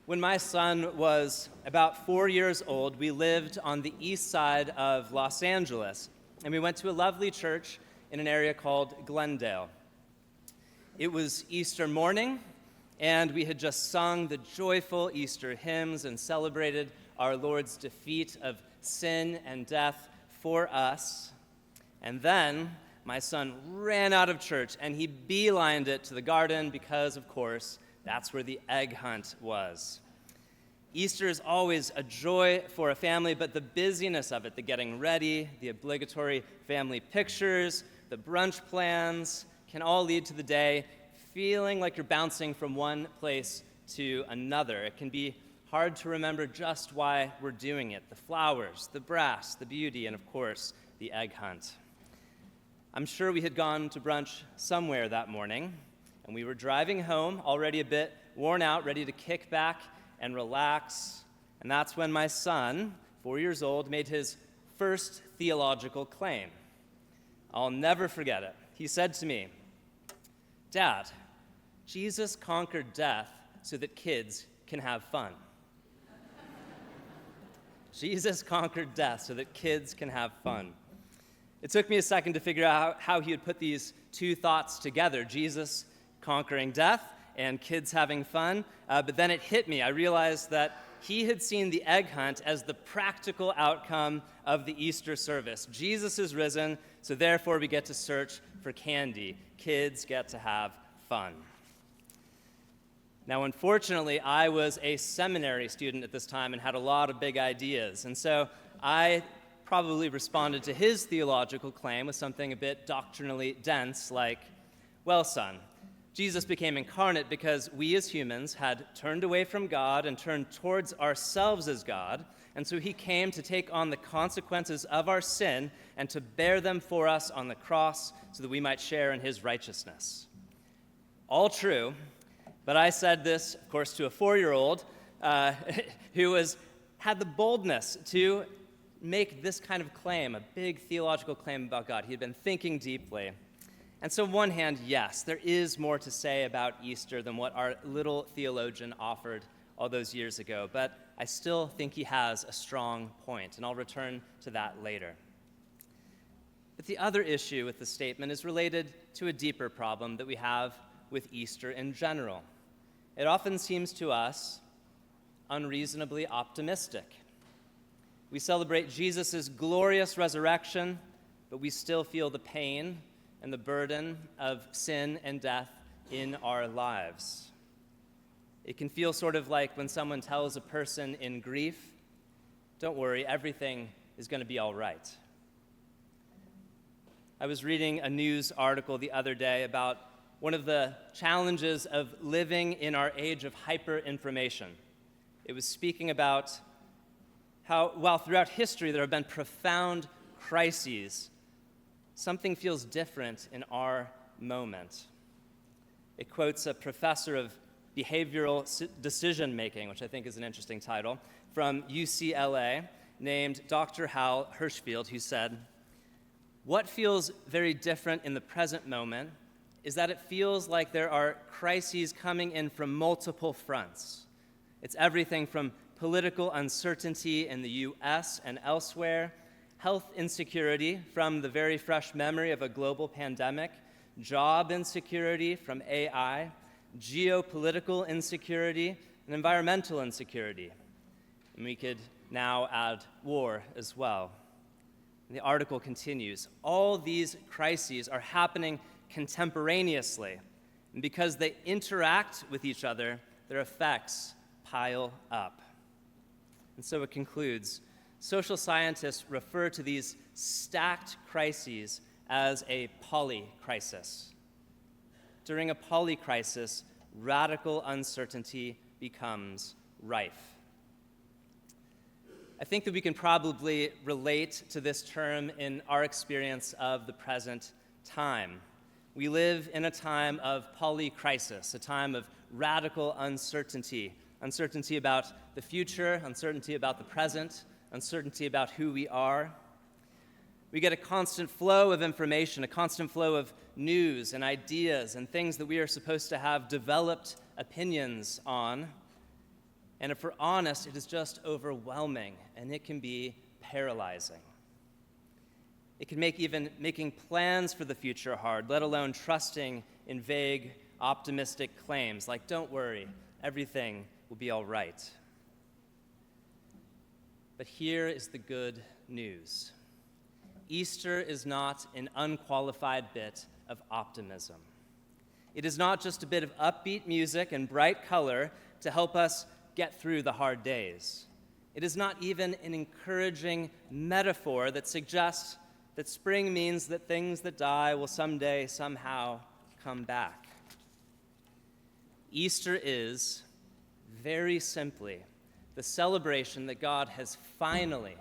When my son was about 4 years old, we lived on the east side of Los Angeles, and we went to a lovely church in an area called Glendale. It was Easter morning, and we had just sung the joyful Easter hymns and celebrated our Lord's defeat of sin and death for us. And then my son ran out of church, and he beelined it to the garden because, of course, that's where the egg hunt was. Easter is always a joy for a family, but the busyness of it, the getting ready, the obligatory family pictures, the brunch plans, can all lead to the day feeling like you're bouncing from one place to another. It can be hard to remember just why we're doing it. The flowers, the brass, the beauty, and of course, the egg hunt. I'm sure we had gone to brunch somewhere that morning, and we were driving home, already a bit worn out, ready to kick back and relax. And that's when my son, 4 years old, made his first theological claim. I'll never forget it. He said to me, "Dad, Jesus conquered death so that kids can have fun." Jesus conquered death so that kids can have fun. It took me a second to figure out how he would put these two thoughts together, Jesus conquering death and kids having fun, but then it hit me. I realized that he had seen the egg hunt as the practical outcome of the Easter service. Jesus is risen, so therefore we get to search for candy. Kids get to have fun. Now, unfortunately, I was a seminary student at this time and had a lot of big ideas, and so I probably responded to his theological claim with something a bit doctrinally dense, like, "Well, son, Jesus became incarnate because we as humans had turned away from God and turned towards ourselves as God, and so he came to take on the consequences of our sin and to bear them for us on the cross so that we might share in his righteousness." All true, but I said this, of course, to a 4-year-old who had the boldness to make this kind of claim, a big theological claim about God. He had been thinking deeply. And so on one hand, yes, there is more to say about Easter than what our little theologian offered all those years ago, but I still think he has a strong point, and I'll return to that later. But the other issue with the statement is related to a deeper problem that we have with Easter in general. It often seems to us unreasonably optimistic. We celebrate Jesus' glorious resurrection, but we still feel the pain and the burden of sin and death in our lives. It can feel sort of like when someone tells a person in grief, "Don't worry, everything is going to be all right." I was reading a news article the other day about one of the challenges of living in our age of hyperinformation. It was speaking about how, while throughout history there have been profound crises, something feels different in our moment. It quotes a professor of behavioral decision-making, which I think is an interesting title, from UCLA, named Dr. Hal Hershfield, who said, "What feels very different in the present moment is that it feels like there are crises coming in from multiple fronts. It's everything from political uncertainty in the US and elsewhere, health insecurity from the very fresh memory of a global pandemic, job insecurity from AI, geopolitical insecurity, and environmental insecurity." And we could now add war as well. And the article continues, "All these crises are happening contemporaneously, and because they interact with each other, their effects pile up." And so it concludes, social scientists refer to these stacked crises as a polycrisis. During a polycrisis, radical uncertainty becomes rife. I think that we can probably relate to this term in our experience of the present time. We live in a time of polycrisis, a time of radical uncertainty. Uncertainty about the future, uncertainty about the present, uncertainty about who we are. We get a constant flow of information, a constant flow of news and ideas and things that we are supposed to have developed opinions on. And if we're honest, it is just overwhelming, and it can be paralyzing. It can make even making plans for the future hard, let alone trusting in vague, optimistic claims like, don't worry, everything will be all right. But here is the good news. Easter is not an unqualified bit of optimism. It is not just a bit of upbeat music and bright color to help us get through the hard days. It is not even an encouraging metaphor that suggests that spring means that things that die will someday, somehow come back. Easter is, very simply, the celebration that God has finally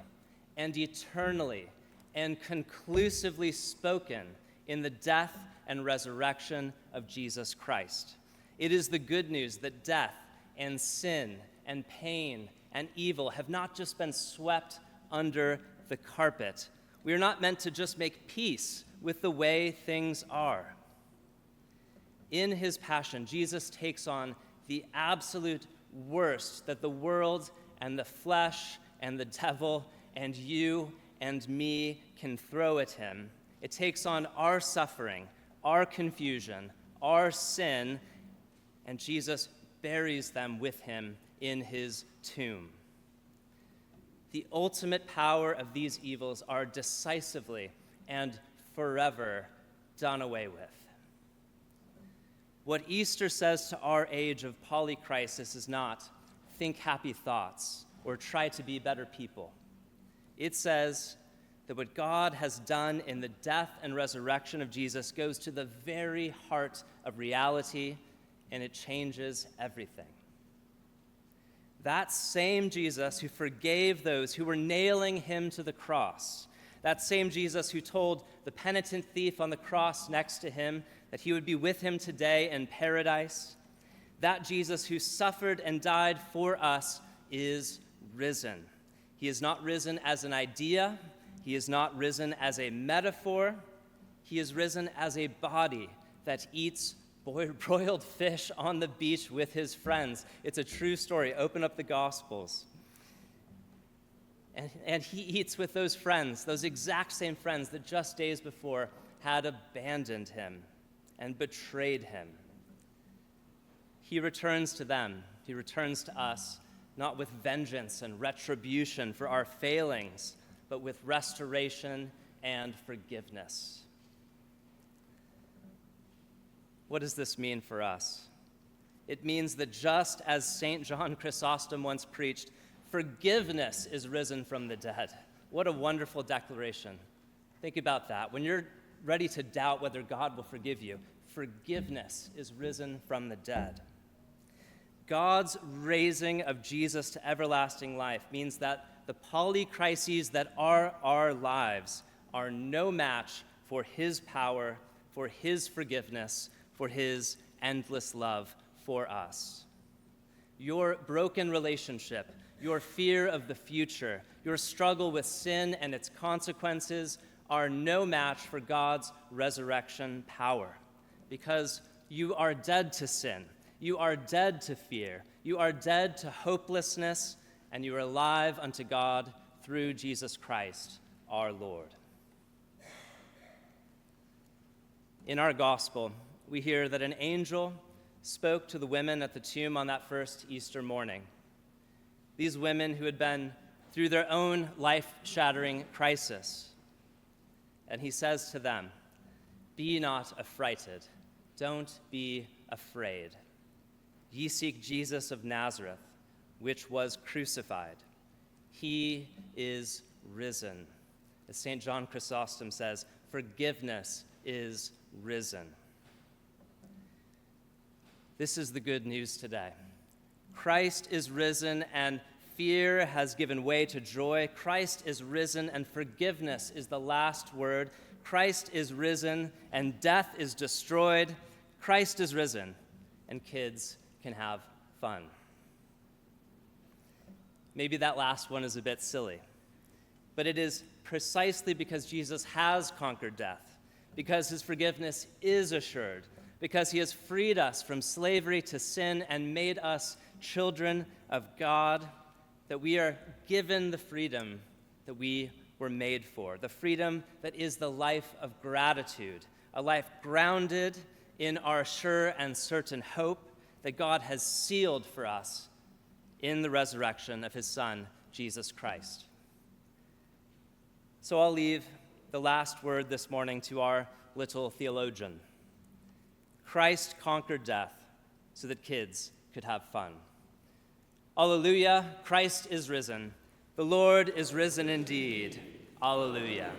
and eternally and conclusively spoken in the death and resurrection of Jesus Christ. It is the good news that death and sin and pain and evil have not just been swept under the carpet. We are not meant to just make peace with the way things are. In his passion, Jesus takes on the absolute worst that the world and the flesh and the devil and you and me can throw at him. It takes on our suffering, our confusion, our sin, and Jesus buries them with him in his tomb. The ultimate power of these evils are decisively and forever done away with. What Easter says to our age of polycrisis is not, think happy thoughts or try to be better people. It says that what God has done in the death and resurrection of Jesus goes to the very heart of reality, and it changes everything. That same Jesus who forgave those who were nailing him to the cross, that same Jesus who told the penitent thief on the cross next to him that he would be with him today in paradise, that Jesus who suffered and died for us is risen. He is not risen as an idea. He is not risen as a metaphor. He is risen as a body that eats broiled fish on the beach with his friends. It's a true story. Open up the Gospels. And he eats with those friends, those exact same friends that just days before had abandoned him and betrayed him. He returns to them. He returns to us, not with vengeance and retribution for our failings, but with restoration and forgiveness. What does this mean for us? It means that just as St. John Chrysostom once preached, forgiveness is risen from the dead. What a wonderful declaration. Think about that. When you're ready to doubt whether God will forgive you, forgiveness is risen from the dead. God's raising of Jesus to everlasting life means that the polycrises that are our lives are no match for his power, for his forgiveness, for his endless love for us. Your broken relationship, your fear of the future, your struggle with sin and its consequences are no match for God's resurrection power, because you are dead to sin, you are dead to fear, you are dead to hopelessness, and you are alive unto God through Jesus Christ, our Lord. In our gospel, we hear that an angel spoke to the women at the tomb on that first Easter morning. These women who had been through their own life-shattering crisis. And he says to them, "Be not affrighted. Don't be afraid. Ye seek Jesus of Nazareth, which was crucified. He is risen." As St. John Chrysostom says, forgiveness is risen. This is the good news today. Christ is risen and fear has given way to joy. Christ is risen and forgiveness is the last word. Christ is risen and death is destroyed. Christ is risen and kids can have fun. Maybe that last one is a bit silly, but it is precisely because Jesus has conquered death, because his forgiveness is assured, because he has freed us from slavery to sin and made us children of God, that we are given the freedom that we were made for, the freedom that is the life of gratitude, a life grounded in our sure and certain hope that God has sealed for us in the resurrection of his Son, Jesus Christ. So I'll leave the last word this morning to our little theologian. Christ conquered death so that kids could have fun. Alleluia, Christ is risen. The Lord is risen indeed. Alleluia.